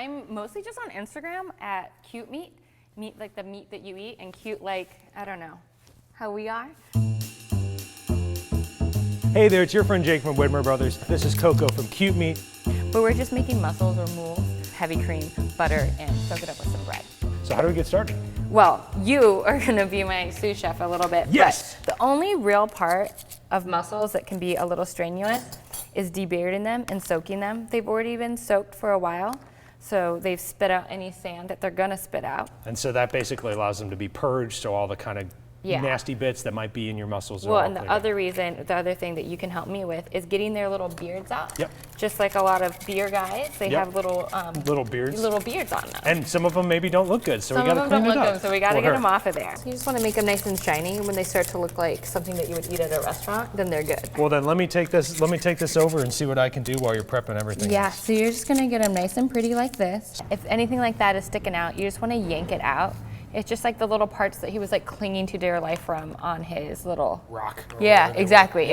I'm mostly just on Instagram at cute meat. Meat like the meat that you eat, and cute like, I don't know, how we are. Hey there, it's your friend Jake from Widmer Brothers. This is Koko from Cute Meat. But we're just making mussels or mules, heavy cream, butter, and soak it up with some bread. So how do we get started? Well, you are gonna be my sous chef a little bit. Yes. But the only real part of mussels that can be a little strenuous is debearding them and soaking them. They've already been soaked for a while, so they've spit out any sand that they're gonna spit out. And so that basically allows them to be purged, so all the kind of nasty bits that might be in your mussels. Well, and the other thing that you can help me with is getting their little beards out. Yep. Just like a lot of beer guys, they have little beards. Little beards on them. And some of them maybe don't look good, so we got to clean it up. Some of them don't look good, so we got to get them off of there. So you just want to make them nice and shiny. When they start to look like something that you would eat at a restaurant, then they're good. Well, then let me take this over and see what I can do while you're prepping everything. Yeah, so you're just gonna get them nice and pretty like this. If anything like that is sticking out, you just want to yank it out. It's just like the little parts that he was like clinging to dear life from on his little rock. Yeah, exactly.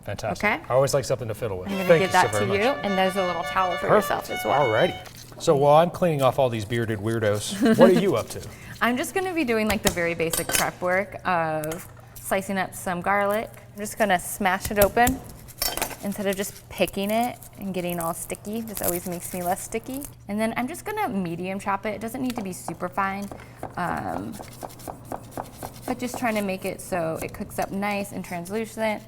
Fantastic. Okay. I always like something to fiddle with. I'm gonna Thank give that you so to very you, much. and there's a little towel for yourself as well. Alrighty. So while I'm cleaning off all these bearded weirdos, what are you up to? I'm just gonna be doing like the very basic prep work of slicing up some garlic. I'm just gonna smash it open instead of just picking it and getting all sticky. This always makes me less sticky. And then I'm just gonna medium chop it. It doesn't need to be super fine, but just trying to make it so it cooks up nice and translucent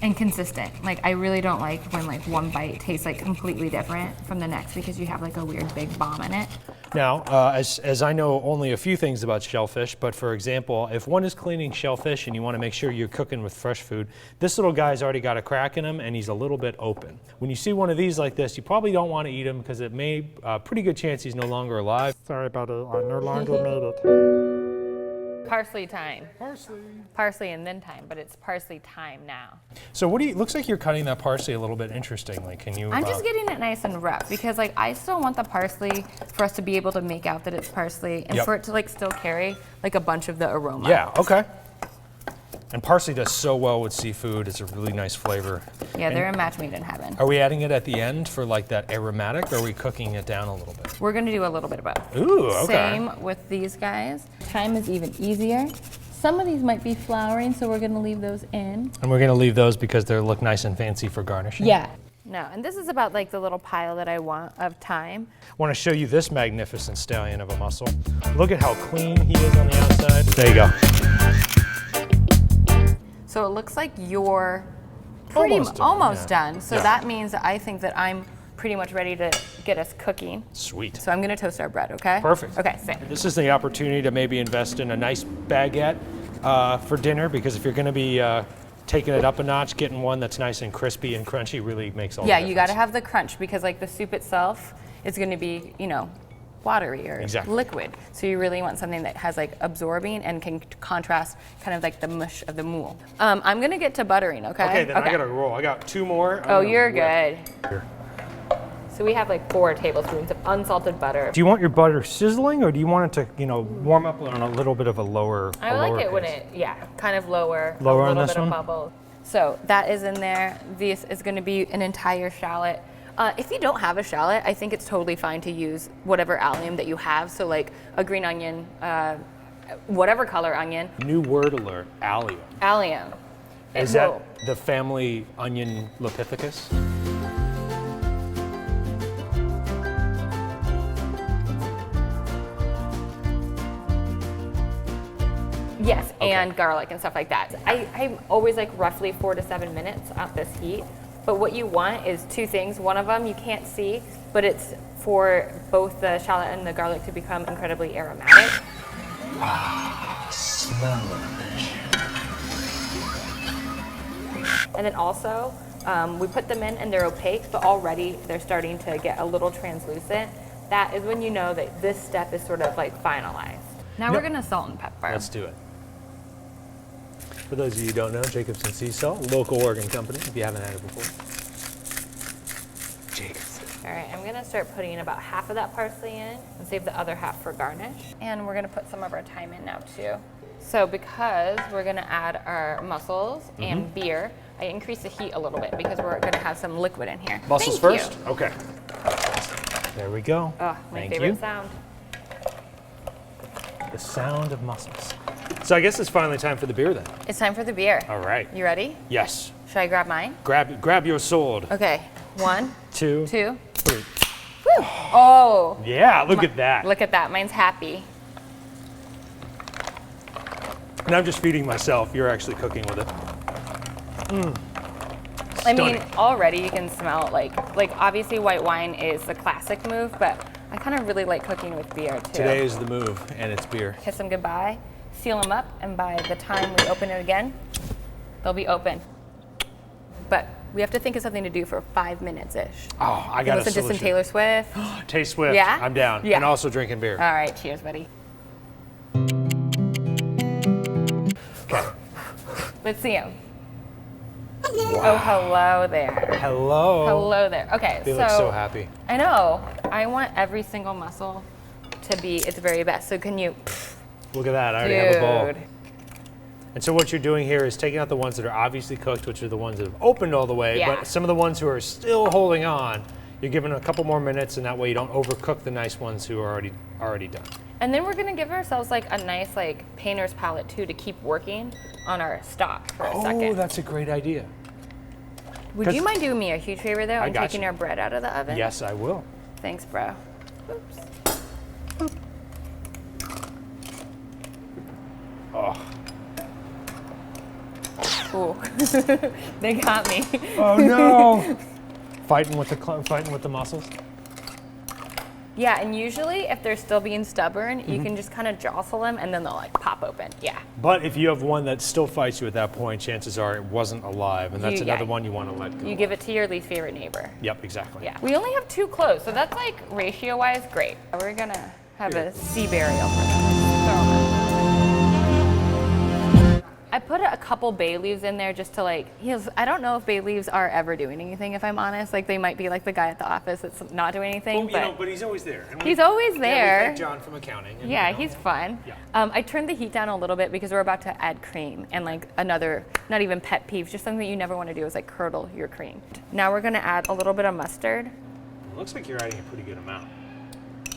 and consistent. Like, I really don't like when like one bite tastes like completely different from the next because you have like a weird big bomb in it. Now, as I know only a few things about shellfish, but for example, if one is cleaning shellfish and you want to make sure you're cooking with fresh food, this little guy's already got a crack in him and he's a little bit open. When you see one of these like this, you probably don't want to eat him because it may, pretty good chance he's no longer alive. Sorry, buddy, I no longer made it. Parsley time. Parsley. Parsley and then time, but it's parsley time now. So looks like you're cutting that parsley a little bit interestingly. Can you? I'm just getting it nice and rough because like I still want the parsley for us to be able to make out that it's parsley and for it to like still carry like a bunch of the aroma. Yeah, okay. And parsley does so well with seafood. It's a really nice flavor. Yeah, they're a match made in heaven. Are we adding it at the end for like that aromatic, or are we cooking it down a little bit? We're gonna do a little bit of both. Ooh, okay. Same with these guys. Thyme is even easier. Some of these might be flowering, so we're gonna leave those in. And we're gonna leave those because they look nice and fancy for garnishing. Yeah. No, and this is about like the little pile that I want of thyme. I want to show you this magnificent stallion of a mussel. Look at how clean he is on the outside. There you go. So it looks like you're Almost done. So that means that I think that I'm pretty much ready to get us cooking. Sweet. So I'm gonna toast our bread, okay? Perfect. Okay, same. This is the opportunity to maybe invest in a nice baguette for dinner, because if you're gonna be taking it up a notch, getting one that's nice and crispy and crunchy really makes all the difference. Yeah, you gotta have the crunch because like the soup itself is gonna be, you know, watery or liquid. So you really want something that has like absorbing and can contrast kind of like the mush of the mule. I'm gonna get to buttering, okay? Okay, then I gotta roll. I got 2 more. Oh, you're good. Here. So we have like 4 tablespoons of unsalted butter. Do you want your butter sizzling, or do you want it to, warm up on a little bit of a lower? I like it when it, kind of lower. Lower a on little this bit one? of bubble. So that is in there. This is going to be an entire shallot. If you don't have a shallot, I think it's totally fine to use whatever allium that you have. So like a green onion, whatever color onion. New word alert: allium. Allium. Is that the family onion Lepithecus? Yes, and garlic and stuff like that. I'm always like roughly 4 to 7 minutes at this heat. But what you want is 2 things. One of them you can't see, but it's for both the shallot and the garlic to become incredibly aromatic. Smell it. And then also, we put them in and they're opaque, but already they're starting to get a little translucent. That is when you know that this step is sort of like finalized. Now we're gonna salt and pepper. Let's do it. For those of you who don't know, Jacobson Sea Salt, local Oregon company, if you haven't had it before. Jacobson. All right, I'm gonna start putting about half of that parsley in and save the other half for garnish. And we're gonna put some of our thyme in now too. So because we're gonna add our mussels and beer, I increase the heat a little bit because we're gonna have some liquid in here. Mussels Thank first? you. Okay. There we go. Oh, my Thank favorite you. sound. The sound of mussels. So I guess it's finally time for the beer then. It's time for the beer. All right. You ready? Yes. Should I grab mine? Grab your sword. Okay. 1, 2, 2. 3. Woo! Oh, Yeah, look at that. look at that. Mine's happy. And I'm just feeding myself. You're actually cooking with it. I mean, Stunning. already you can smell like obviously white wine is the classic move, but I kind of really like cooking with beer too. Today is the move, and it's beer. Kiss them goodbye, seal them up, and by the time we open it again, they'll be open. But we have to think of something to do for 5 minutes-ish. Oh, I got a Listen to some solution. Taylor Swift. Taste Swift. Yeah? I'm down. Yeah. And also drinking beer. All right, cheers, buddy. Okay. Let's see him. Oh, hello there. Hello. Hello there. Okay, They look so happy. I know. I want every single mussel to be its very best. So can you, Look at that. I already have a bowl. dude? And so what you're doing here is taking out the ones that are obviously cooked, which are the ones that have opened all the way, Yeah. but some of the ones who are still holding on, you're giving a couple more minutes, and that way you don't overcook the nice ones who are already done. And then we're gonna give ourselves like a nice like painter's palette too to keep working on our stock for a Oh, second. that's a great idea. Would 'cause- you mind doing me a huge favor though and got taking you. our bread out of the oven? Yes, I will. Thanks, bro. Oops. Oh, Ooh. They got me. oh no! fighting with the mussels. Yeah, and usually if they're still being stubborn, Mm-hmm. you can just kind of jostle them and then they'll like pop open. Yeah. But if you have one that still fights you at that point, chances are it wasn't alive, and that's Yeah. another one you want to let go. You give it to your least favorite neighbor. Yep, exactly. Yeah. We only have 2 cloves, so that's like ratio-wise great. We're gonna have a sea burial for them. Throw 'em in. I put a couple bay leaves in there just to like, I don't know if bay leaves are ever doing anything, if I'm honest. Like they might be like the guy at the office that's not doing anything, But he's always there. And he's always Yeah, we there. thank John from accounting. and, Yeah, you know, he's fun. Yeah. I turned the heat down a little bit because we're about to add cream, and like another, not even pet peeve, just something that you never want to do is like curdle your cream. Now we're gonna add a little bit of mustard. It looks like you're adding a pretty good amount.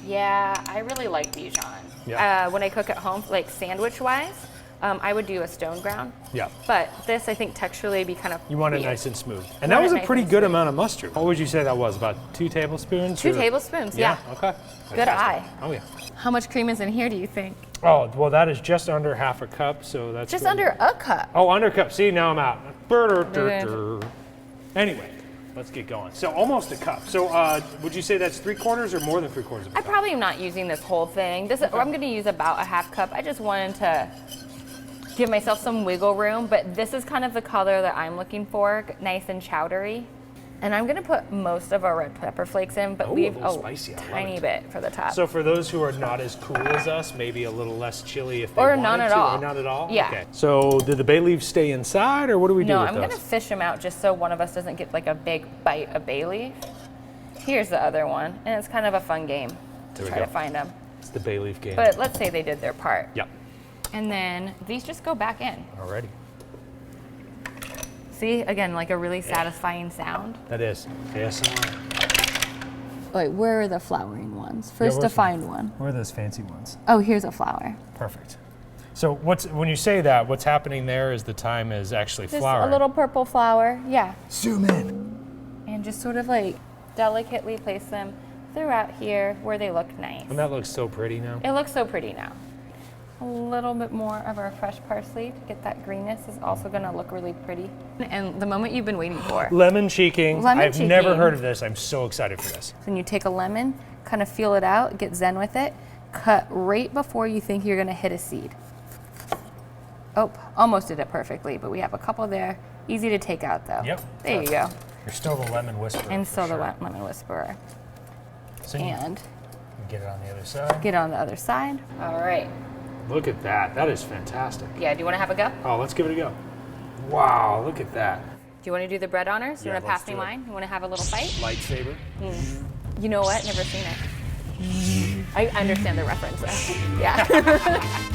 Yeah, I really like Dijon. Yeah. When I cook at home, like sandwich-wise, I would do a stone ground. Yeah. But this, I think, texturally be kind of You want it weird. nice and smooth. Want And that was it a nice pretty and good smooth. amount of mustard. What would you say that was? About 2 tablespoons? 2 or- tablespoons, yeah. Okay. Good Fantastic. eye. Oh, yeah. How much cream is in here, do you think? Oh, well, that is just under half a cup, so that's Just good. under a cup. Oh, under cup. See, now I'm out. Anyway, let's get going. So almost a cup. So would you say that's 3/4 or more than 3/4 of a I cup? probably am not using this whole thing. I'm going to use about a half cup. I just wanted to give myself some wiggle room, but this is kind of the color that I'm looking for, nice and chowdery. And I'm going to put most of our red pepper flakes in, but Oh, a leave little a spicy. I love tiny it. bit for the top. So for those who are not as cool as us, maybe a little less chili if they Or wanted none at to, all. or not at all? Yeah. Okay. So did the bay leaves stay inside, or what do we do No, with I'm those? going to fish them out just so one of us doesn't get like a big bite of bay leaf. Here's the other one, and it's kind of a fun game to There we try go. to find them. It's the bay leaf game. But let's say they did their part. Yep. And then these just go back in. Alrighty. See, again, like a really satisfying sound. That is ASMR. Wait, where are the flowering ones? Yeah, First to where's find one. Where are those fancy ones? Oh, here's a flower. Perfect. So when you say that, what's happening there is the thyme is actually Just flowering. a little purple flower, yeah. Zoom in. And just sort of like delicately place them throughout here where they look nice. And that looks so pretty now. It looks so pretty now. A little bit more of our fresh parsley to get that greenness is also gonna look really pretty. And the moment you've been waiting for. Lemon cheeking. Lemon I've never cheeking. heard of this. I'm so excited for this. When you take a lemon, kind of feel it out, get zen with it, cut right before you think you're gonna hit a seed. Oh, almost did it perfectly, but we have a couple there. Easy to take out though. Yep. There you go. You're still the lemon whisperer. And for still the sure. lemon whisperer. So you And get it on the other side. get on the other side. All right. Look at that. That is fantastic. Yeah, do you wanna have a go? Oh, let's give it a go. Wow, look at that. Do you wanna do the bread honors? You Yeah, wanna let's pass me do it. mine? You wanna have a little fight? Lightsaber. You know what? Never seen it. I understand the reference though. Yeah.